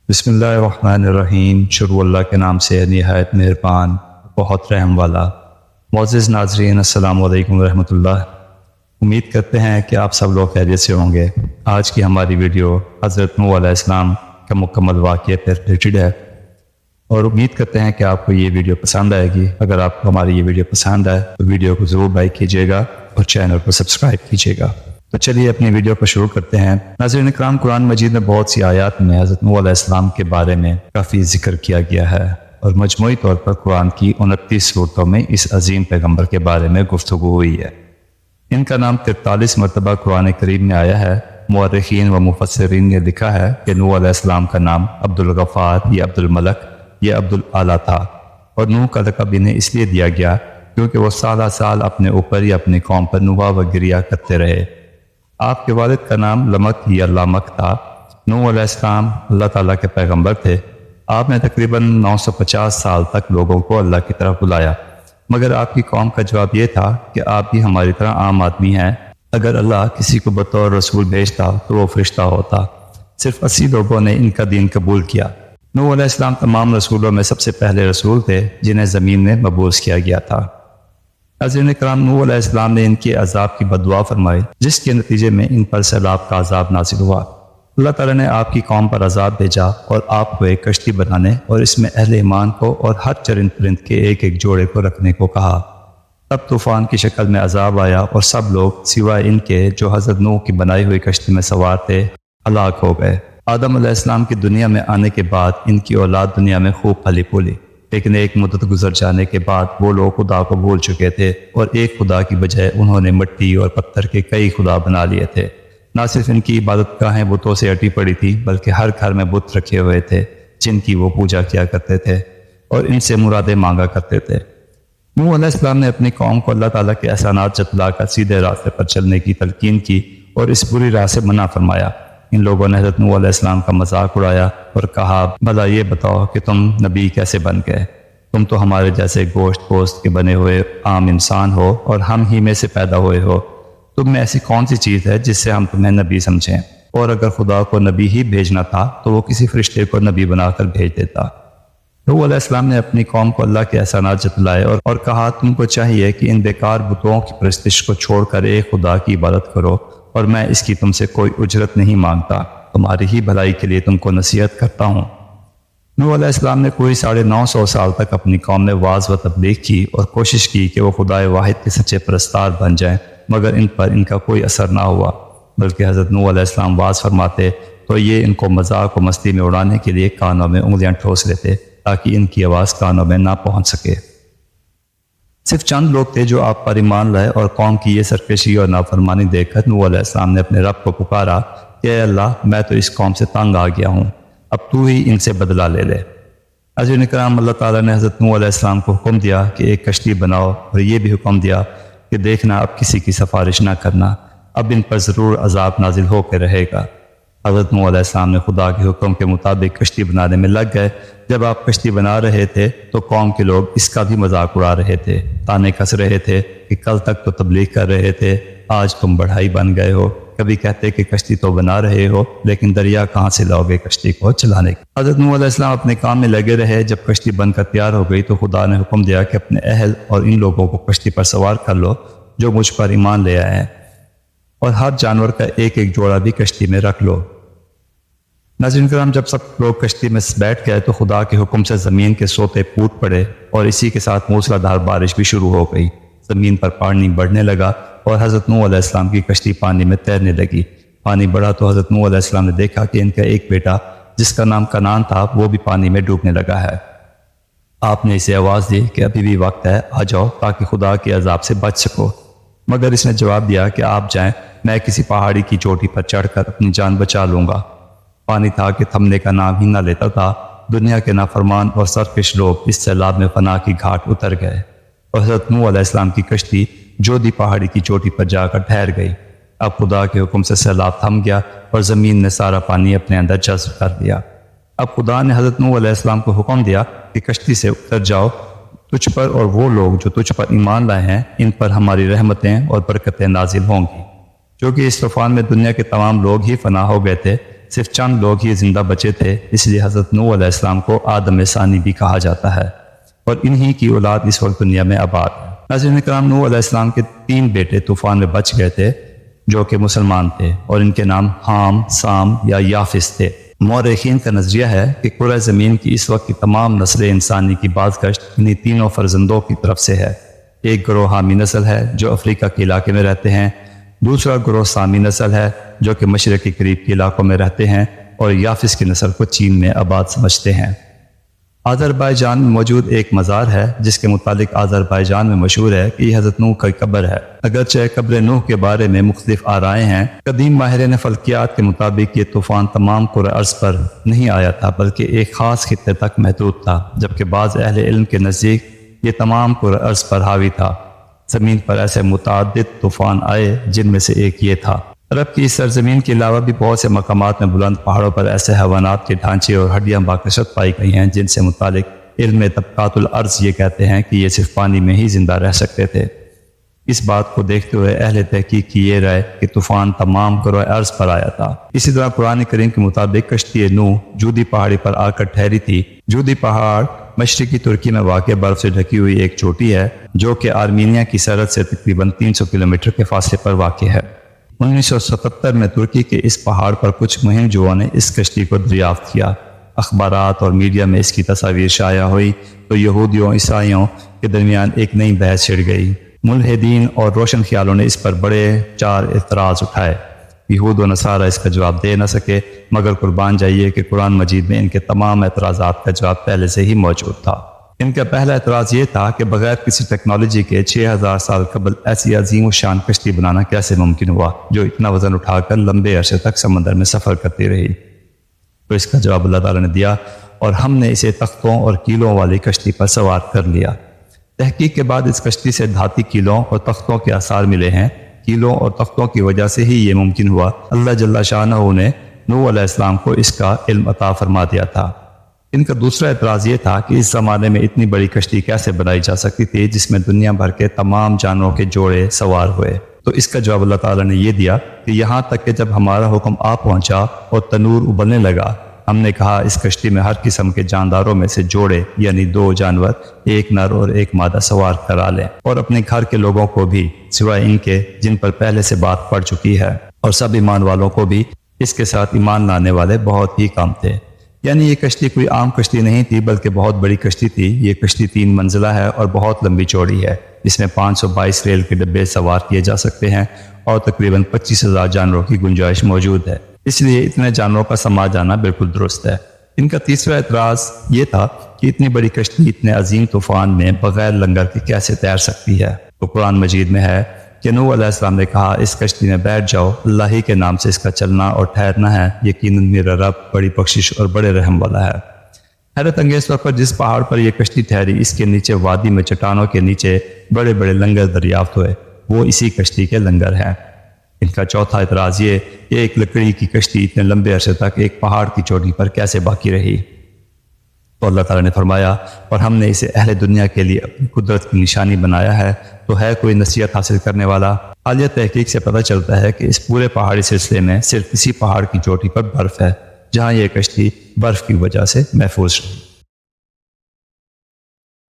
بسم اللہ الرحمن الرحیم۔ شروع اللہ کے نام سے نہایت مہربان بہت رحم والا۔ معزز ناظرین، السلام علیکم ورحمۃ اللہ۔ امید کرتے ہیں کہ آپ سب لوگ خیریت سے ہوں گے۔ آج کی ہماری ویڈیو حضرت نوح علیہ السلام کا مکمل واقعہ پر ریلیٹڈ ہے اور امید کرتے ہیں کہ آپ کو یہ ویڈیو پسند آئے گی۔ اگر آپ کو ہماری یہ ویڈیو پسند آئے تو ویڈیو کو ضرور لائک کیجیے گا اور چینل کو سبسکرائب کیجیے گا۔ تو چلیے اپنی ویڈیو کو شروع کرتے ہیں۔ ناظرین اکرام، قرآن مجید میں بہت سی آیات میں حضرت نوح علیہ السلام کے بارے میں کافی ذکر کیا گیا ہے اور مجموعی طور پر قرآن کی 29 صورتوں میں اس عظیم پیغمبر کے بارے میں گفتگو ہوئی ہے۔ ان کا نام 43 مرتبہ قرآن کریم میں آیا ہے۔ مورخین و مفسرین نے لکھا ہے کہ نوح علیہ السلام کا نام عبد الغفار یا عبد الملک یا عبد الاعلیٰ تھا، اور نوح کا لقب انہیں اس لیے دیا گیا کیونکہ وہ سالہ سال اپنے اوپر یا اپنی قوم پر نوحہ و گریہ کرتے رہے۔ آپ کے والد کا نام لمک یا لامک تھا۔ نوح علیہ السلام اللہ تعالیٰ کے پیغمبر تھے۔ آپ نے تقریباً 950 سال تک لوگوں کو اللہ کی طرف بلایا، مگر آپ کی قوم کا جواب یہ تھا کہ آپ بھی ہماری طرح عام آدمی ہیں۔ اگر اللہ کسی کو بطور رسول بھیجتا تو وہ فرشتہ ہوتا۔ صرف 80 لوگوں نے ان کا دین قبول کیا۔ نوح علیہ السلام تمام رسولوں میں سب سے پہلے رسول تھے جنہیں زمین میں مبعوث کیا گیا تھا۔ حضرت اکرام، نوح علیہ السلام نے ان کے عذاب کی بد دعا فرمائی، جس کے نتیجے میں ان پر سیلاب کا عذاب نازل ہوا۔ اللہ تعالیٰ نے آپ کی قوم پر عذاب بھیجا اور آپ کو ایک کشتی بنانے اور اس میں اہل ایمان کو اور ہر چرند پرند کے ایک ایک جوڑے کو رکھنے کو کہا۔ تب طوفان کی شکل میں عذاب آیا اور سب لوگ سوائے ان کے جو حضرت نوح کی بنائی ہوئی کشتی میں سوار تھے ہلاک ہو گئے۔ آدم علیہ السلام کی دنیا میں آنے کے بعد ان کی اولاد دنیا میں خوب پلی پھولی، لیکن ایک مدت گزر جانے کے بعد وہ لوگ خدا کو بھول چکے تھے اور ایک خدا کی بجائے انہوں نے مٹی اور پتھر کے کئی خدا بنا لیے تھے۔ نہ صرف ان کی عبادت گاہیں بتوں سے اٹی پڑی تھی، بلکہ ہر گھر میں بت رکھے ہوئے تھے جن کی وہ پوجا کیا کرتے تھے اور ان سے مرادیں مانگا کرتے تھے۔ نوح علیہ السلام نے اپنی قوم کو اللہ تعالیٰ کے احسانات جتلا کر سیدھے راستے پر چلنے کی تلقین کی اور اس بری راہ سے منع فرمایا۔ ان لوگوں نے حضرت نوح علیہ السلام کا مذاق اڑایا اور کہا، بھلا یہ بتاؤ کہ تم نبی کیسے بن گئے؟ تم تو ہمارے جیسے گوشت پوست کے بنے ہوئے عام انسان ہو اور ہم ہی میں سے پیدا ہوئے ہو۔ تم میں ایسی کون سی چیز ہے جس سے ہم تمہیں نبی سمجھیں؟ اور اگر خدا کو نبی ہی بھیجنا تھا تو وہ کسی فرشتے کو نبی بنا کر بھیج دیتا۔ نوح علیہ السلام نے اپنی قوم کو اللہ کے احسانات جتلائے اور کہا، تم کو چاہیے کہ ان بیکار بتوں کی پرستش کو چھوڑ کر ایک خدا کی عبادت کرو، اور میں اس کی تم سے کوئی اجرت نہیں مانگتا، تمہاری ہی بھلائی کے لیے تم کو نصیحت کرتا ہوں۔ نوح علیہ السلام نے کوئی 950 سال تک اپنی قوم میں واعظ و تبلیغ کی اور کوشش کی کہ وہ خدائے واحد کے سچے پرستار بن جائیں، مگر ان پر ان کا کوئی اثر نہ ہوا، بلکہ حضرت نوح علیہ السلام واعظ فرماتے تو یہ ان کو مذاق و مستی میں اڑانے کے لیے کانوں میں انگلیاں ٹھوس لیتے تاکہ ان کی آواز کانوں میں نہ پہنچ سکے۔ صرف چند لوگ تھے جو آپ پر ایمان لائے اور قوم کی یہ سرکشی اور نافرمانی دیکھ کر نوح علیہ السلام نے اپنے رب کو پکارا کہ اے اللہ، میں تو اس قوم سے تنگ آ گیا ہوں، اب تو ہی ان سے بدلہ لے لے۔ حضرت اکرام، اللہ تعالیٰ نے حضرت نوح علیہ السلام کو حکم دیا کہ ایک کشتی بناؤ اور یہ بھی حکم دیا کہ دیکھنا اب کسی کی سفارش نہ کرنا، اب ان پر ضرور عذاب نازل ہو کے رہے گا۔ حضرت نوح علیہ السلام نے خدا کے حکم کے مطابق کشتی بنانے میں لگ گئے۔ جب آپ کشتی بنا رہے تھے تو قوم کے لوگ اس کا بھی مذاق اڑا رہے تھے، تانے کس رہے تھے کہ کل تک تو تبلیغ کر رہے تھے، آج تم بڑھائی بن گئے ہو۔ کبھی کہتے کہ کشتی تو بنا رہے ہو، لیکن دریا کہاں سے لاؤ گے کشتی کو چلانے کی؟ حضرت نوح علیہ السلام اپنے کام میں لگے رہے۔ جب کشتی بن کر تیار ہو گئی تو خدا نے حکم دیا کہ اپنے اہل اور ان لوگوں کو کشتی پر سوار کر لو جو مجھ پر ایمان لے آئے ہیں، اور ہر جانور کا ایک ایک جوڑا بھی کشتی میں رکھ لو۔ ناظرین کرام، جب سب لوگ کشتی میں بیٹھ گئے تو خدا کے حکم سے زمین کے سوتے پھوٹ پڑے اور اسی کے ساتھ موسلادھار بارش بھی شروع ہو گئی۔ زمین پر پانی بڑھنے لگا اور حضرت نوح علیہ السلام کی کشتی پانی میں تیرنے لگی۔ پانی بڑھا تو حضرت نوح علیہ السلام نے دیکھا کہ ان کا ایک بیٹا جس کا نام کنعان تھا وہ بھی پانی میں ڈوبنے لگا ہے۔ آپ نے اسے آواز دی کہ ابھی بھی وقت ہے، آ جاؤ تاکہ خدا کے عذاب سے بچ سکو، مگر اس نے جواب دیا کہ آپ جائیں، میں کسی پہاڑی کی چوٹی پر چڑھ کر اپنی جان بچا لوں گا۔ پانی تھا کہ تھمنے کا نام ہی نہ لیتا تھا۔ دنیا کے نافرمان اور سرکش لوگ اس سیلاب میں فنا کی گھاٹ اتر گئے اور حضرت نوح علیہ السلام کی کشتی جودی پہاڑی کی چوٹی پر جا کر ٹھہر گئی۔ اب خدا کے حکم سے سیلاب تھم گیا اور زمین نے سارا پانی اپنے اندر جذب کر لیا۔ اب خدا نے حضرت نوح علیہ السلام کو حکم دیا کہ کشتی سے اتر جاؤ، تجھ پر اور وہ لوگ جو تجھ پر ایمان لائے ہیں ان پر ہماری رحمتیں اور برکتیں نازل ہوں گی۔ جو کہ اس طوفان میں دنیا کے تمام لوگ ہی فنا ہو گئے تھے صرف چند لوگ ہی زندہ بچے تھے، اس لیے حضرت نوح علیہ السلام کو آدم ثانی بھی کہا جاتا ہے، اور انہی کی اولاد اس وقت دنیا میں آباد ہے۔ ناظرین کرام، نوح علیہ السلام کے 3 بیٹے طوفان میں بچ گئے تھے جو کہ مسلمان تھے، اور ان کے نام حام، سام یا یافس تھے۔ مورخین کا نظریہ ہے کہ کرۂ زمین کی اس وقت کی تمام نسل انسانی کی بازگشت انہی تینوں فرزندوں کی طرف سے ہے۔ ایک گروہ حامی نسل ہے جو افریقہ کے علاقے میں رہتے ہیں، دوسرا گروہ سامی نسل ہے جو کہ مشرق کے قریب کے علاقوں میں رہتے ہیں، اور یافس کی نسل کو چین میں آباد سمجھتے ہیں۔ آذربائیجان میں موجود ایک مزار ہے جس کے متعلق آذربائیجان میں مشہور ہے کہ یہ حضرت نوح کی قبر ہے۔ اگرچہ قبر نوح کے بارے میں مختلف آرائیں ہیں، قدیم ماہرین فلکیات کے مطابق یہ طوفان تمام کرۂ ارض پر نہیں آیا تھا بلکہ ایک خاص خطے تک محدود تھا، جبکہ بعض اہل علم کے نزدیک یہ تمام کرۂ ارض پر حاوی تھا۔ زمین پر ایسے متعدد طوفان آئے جن میں سے ایک یہ تھا۔ عرب کی اس سرزمین کے علاوہ بھی بہت سے مقامات میں بلند پہاڑوں پر ایسے حیوانات کے ڈھانچے اور ہڈیاں باکثرت پائی گئی ہیں جن سے متعلق علم طبقات الارض یہ کہتے ہیں کہ یہ صرف پانی میں ہی زندہ رہ سکتے تھے۔ اس بات کو دیکھتے ہوئے اہل تحقیق کی یہ رائے کہ طوفان تمام کرۂ ارض پر آیا تھا۔ اسی طرح قرآن کریم کے مطابق کشتی نوح جودی پہاڑی پر آ کر ٹھہری تھی۔ جودی پہاڑ مشرقی ترکی میں واقع برف سے ڈھکی ہوئی ایک چوٹی ہے جو کہ آرمینیا کی سرحد سے تقریباً 300 کلومیٹر کے فاصلے پر واقع ہے۔ 1977 میں ترکی کے اس پہاڑ پر کچھ مہم جوؤں نے اس کشتی کو دریافت کیا۔ اخبارات اور میڈیا میں اس کی تصاویر شائع ہوئی تو یہودیوں عیسائیوں کے درمیان ایک نئی بحث چھڑ گئی۔ ملحدین اور روشن خیالوں نے اس پر بڑے 4 اعتراض اٹھائے۔ یہود و نصارہ اس کا جواب دے نہ سکے، مگر قربان جائیے کہ قرآن مجید میں ان کے تمام اعتراضات کا جواب پہلے سے ہی موجود تھا۔ ان کا پہلا اعتراض یہ تھا کہ بغیر کسی ٹیکنالوجی کے 6000 سال قبل ایسی عظیم الشان کشتی بنانا کیسے ممکن ہوا جو اتنا وزن اٹھا کر لمبے عرصے تک سمندر میں سفر کرتی رہی۔ تو اس کا جواب اللہ تعالیٰ نے دیا، اور ہم نے اسے تختوں اور کیلوں والی کشتی پر سوار کر لیا۔ تحقیق کے بعد اس کشتی سے دھاتی کیلوں اور تختوں کے آثار ملے ہیں۔ کیلوں اور تختوں کی وجہ سے ہی یہ ممکن ہوا۔ اللہ جل شانہ نے نوح علیہ السلام کو اس کا علم عطا فرما دیا تھا۔ ان کا دوسرا اعتراض یہ تھا کہ اس زمانے میں اتنی بڑی کشتی کیسے بنائی جا سکتی تھی جس میں دنیا بھر کے تمام جانوروں کے جوڑے سوار ہوئے۔ تو اس کا جواب اللہ تعالیٰ نے یہ دیا کہ یہاں تک کہ جب ہمارا حکم آ پہنچا اور تنور ابلنے لگا، ہم نے کہا اس کشتی میں ہر قسم کے جانداروں میں سے جوڑے یعنی 2 جانور، ایک نر اور ایک مادہ سوار کرا لیں، اور اپنے گھر کے لوگوں کو بھی سوائے ان کے جن پر پہلے سے بات پڑ چکی ہے، اور سب ایمان والوں کو بھی۔ اس کے ساتھ ایمان لانے والے بہت ہی کم تھے۔ یعنی یہ کشتی کوئی عام کشتی نہیں تھی بلکہ بہت بڑی کشتی تھی۔ یہ کشتی 3 منزلہ ہے اور بہت لمبی چوڑی ہے، جس میں 522 ریل کے ڈبے سوار کیے جا سکتے ہیں، اور تقریباً 25,000 جانوروں کی گنجائش موجود ہے۔ اس لیے اتنے جانوروں کا سما جانا بالکل درست ہے۔ ان کا تیسرا اعتراض یہ تھا کہ اتنی بڑی کشتی اتنے عظیم طوفان میں بغیر لنگر کے کیسے تیر سکتی ہے۔ تو قرآن مجید میں ہے کہ نوح علیہ السلام نے کہا اس کشتی میں بیٹھ جاؤ، اللہ ہی کے نام سے اس کا چلنا اور ٹھہرنا ہے، یقیناً میرا رب بڑی بخشش اور بڑے رحم والا ہے۔ حیرت انگیز طور پر جس پہاڑ پر یہ کشتی ٹھہری، اس کے نیچے وادی میں چٹانوں کے نیچے بڑے بڑے لنگر دریافت ہوئے، وہ اسی کشتی کے لنگر ہیں۔ ان کا چوتھا اعتراض یہ کہ ایک لکڑی کی کشتی اتنے لمبے عرصے تک ایک پہاڑ کی چوٹی پر کیسے باقی رہی۔ تو اللہ تعالیٰ نے فرمایا، اور ہم نے اسے اہل دنیا کے لیے اپنی قدرت کی نشانی بنایا ہے، تو ہے کوئی نصیحت حاصل کرنے والا۔ حالیہ تحقیق سے پتہ چلتا ہے کہ اس پورے پہاڑی سلسلے میں صرف اسی پہاڑ کی چوٹی پر برف ہے جہاں یہ کشتی برف کی وجہ سے محفوظ رہی۔